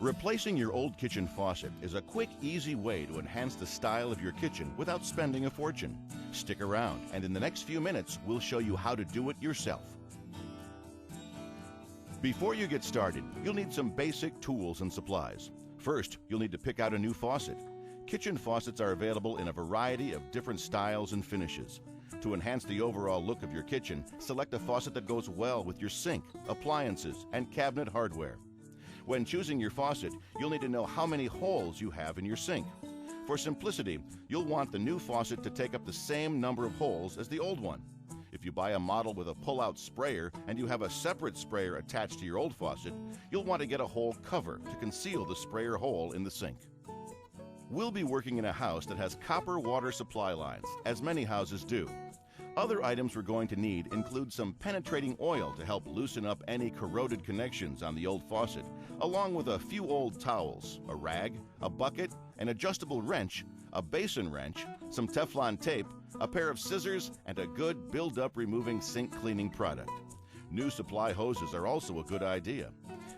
Replacing your old kitchen faucet is a quick, easy way to enhance the style of your kitchen without spending a fortune. Stick around, and in the next few minutes, we'll show you how to do it yourself. Before you get started, you'll need some basic tools and supplies. First, you'll need to pick out a new faucet. Kitchen faucets are available in a variety of different styles and finishes. To enhance the overall look of your kitchen, select a faucet that goes well with your sink, appliances, and cabinet hardware. When choosing your faucet, you'll need to know how many holes you have in your sink. For simplicity, you'll want the new faucet to take up the same number of holes as the old one. If you buy a model with a pull-out sprayer and you have a separate sprayer attached to your old faucet, you'll want to get a hole cover to conceal the sprayer hole in the sink. We'll be working in a house that has copper water supply lines, as many houses do. Other items we're going to need include some penetrating oil to help loosen up any corroded connections on the old faucet, along with a few old towels, a rag, a bucket, an adjustable wrench, a basin wrench, some Teflon tape, a pair of scissors, and a good build-up removing sink cleaning product. New supply hoses are also a good idea.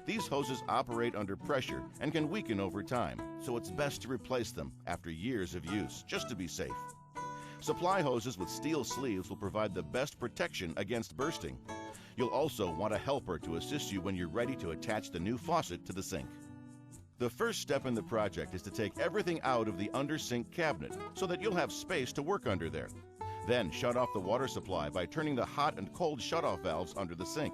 These hoses operate under pressure and can weaken over time, so it's best to replace them after years of use, just to be safe. Supply hoses with steel sleeves will provide the best protection against bursting. You'll also want a helper to assist you when you're ready to attach the new faucet to the sink. The first step in the project is to take everything out of the under-sink cabinet so that you'll have space to work under there. Then shut off the water supply by turning the hot and cold shutoff valves under the sink.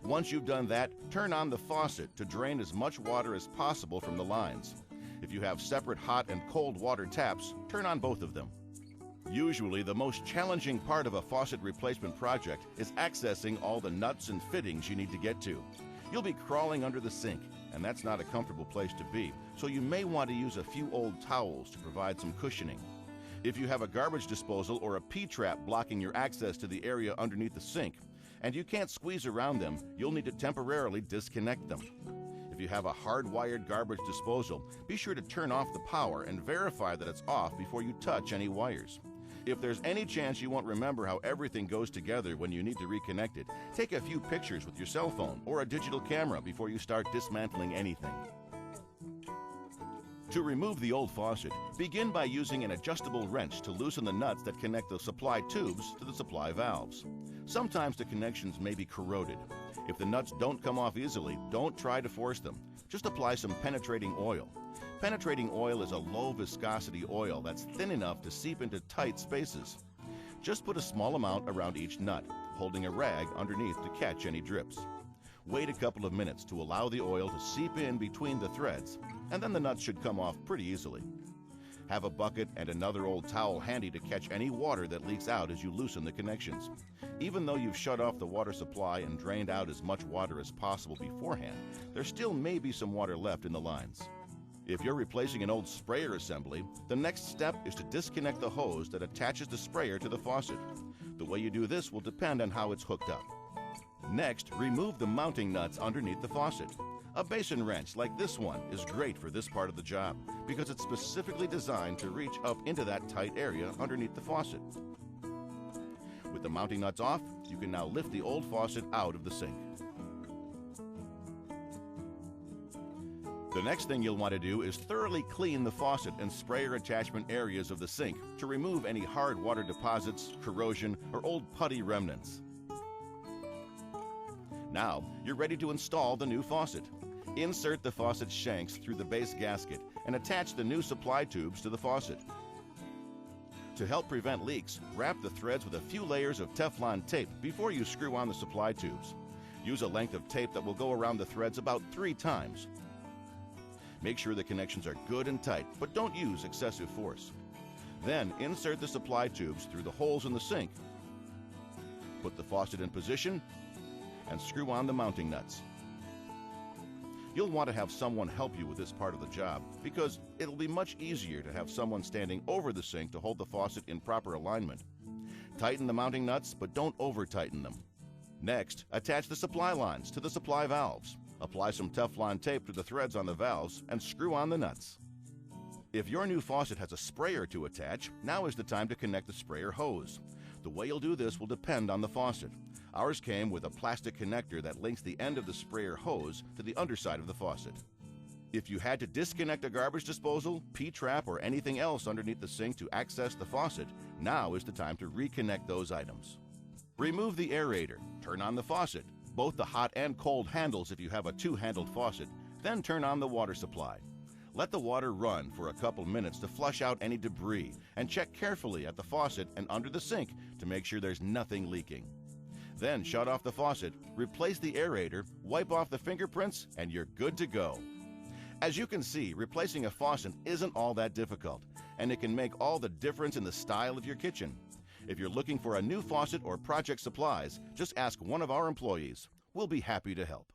Once you've done that, turn on the faucet to drain as much water as possible from the lines. If you have separate hot and cold water taps, turn on both of them. Usually, the most challenging part of a faucet replacement project is accessing all the nuts and fittings you need to get to. You'll be crawling under the sink, and that's not a comfortable place to be, so you may want to use a few old towels to provide some cushioning. If you have a garbage disposal or a P-trap blocking your access to the area underneath the sink, and you can't squeeze around them, you'll need to temporarily disconnect them. If you have a hardwired garbage disposal, be sure to turn off the power and verify that it's off before you touch any wires. If there's any chance you won't remember how everything goes together when you need to reconnect it, take a few pictures with your cell phone or a digital camera before you start dismantling anything. To remove the old faucet, begin by using an adjustable wrench to loosen the nuts that connect the supply tubes to the supply valves. Sometimes the connections may be corroded. If the nuts don't come off easily, don't try to force them. Just apply some penetrating oil. Penetrating oil is a low viscosity oil that's thin enough to seep into tight spaces. Just put a small amount around each nut, holding a rag underneath to catch any drips. Wait a couple of minutes to allow the oil to seep in between the threads, and then the nuts should come off pretty easily. Have a bucket and another old towel handy to catch any water that leaks out as you loosen the connections. Even though you've shut off the water supply and drained out as much water as possible beforehand, there still may be some water left in the lines. If you're replacing an old sprayer assembly, the next step is to disconnect the hose that attaches the sprayer to the faucet. The way you do this will depend on how it's hooked up. Next, remove the mounting nuts underneath the faucet. A basin wrench like this one is great for this part of the job because it's specifically designed to reach up into that tight area underneath the faucet. With the mounting nuts off, you can now lift the old faucet out of the sink. The next thing you'll want to do is thoroughly clean the faucet and sprayer attachment areas of the sink to remove any hard water deposits, corrosion, or old putty remnants. Now, you're ready to install the new faucet. Insert the faucet shanks through the base gasket and attach the new supply tubes to the faucet. To help prevent leaks, wrap the threads with a few layers of Teflon tape before you screw on the supply tubes. Use a length of tape that will go around the threads about 3 times. Make sure the connections are good and tight, but don't use excessive force. Then insert the supply tubes through the holes in the sink. Put the faucet in position and screw on the mounting nuts. You'll want to have someone help you with this part of the job because it'll be much easier to have someone standing over the sink to hold the faucet in proper alignment. Tighten the mounting nuts, but don't over-tighten them. Next, attach the supply lines to the supply valves. Apply some Teflon tape to the threads on the valves and screw on the nuts. If your new faucet has a sprayer to attach, now is the time to connect the sprayer hose. The way you'll do this will depend on the faucet. Ours came with a plastic connector that links the end of the sprayer hose to the underside of the faucet. If you had to disconnect a garbage disposal, P-trap, or anything else underneath the sink to access the faucet, now is the time to reconnect those items. Remove the aerator, turn on the faucet, both the hot and cold handles if you have a two-handled faucet, then turn on the water supply. Let the water run for a couple minutes to flush out any debris, and check carefully at the faucet and under the sink to make sure there's nothing leaking. Then shut off the faucet, replace the aerator, wipe off the fingerprints, and you're good to go. As you can see, replacing a faucet isn't all that difficult, and it can make all the difference in the style of your kitchen. If you're looking for a new faucet or project supplies, just ask one of our employees. We'll be happy to help.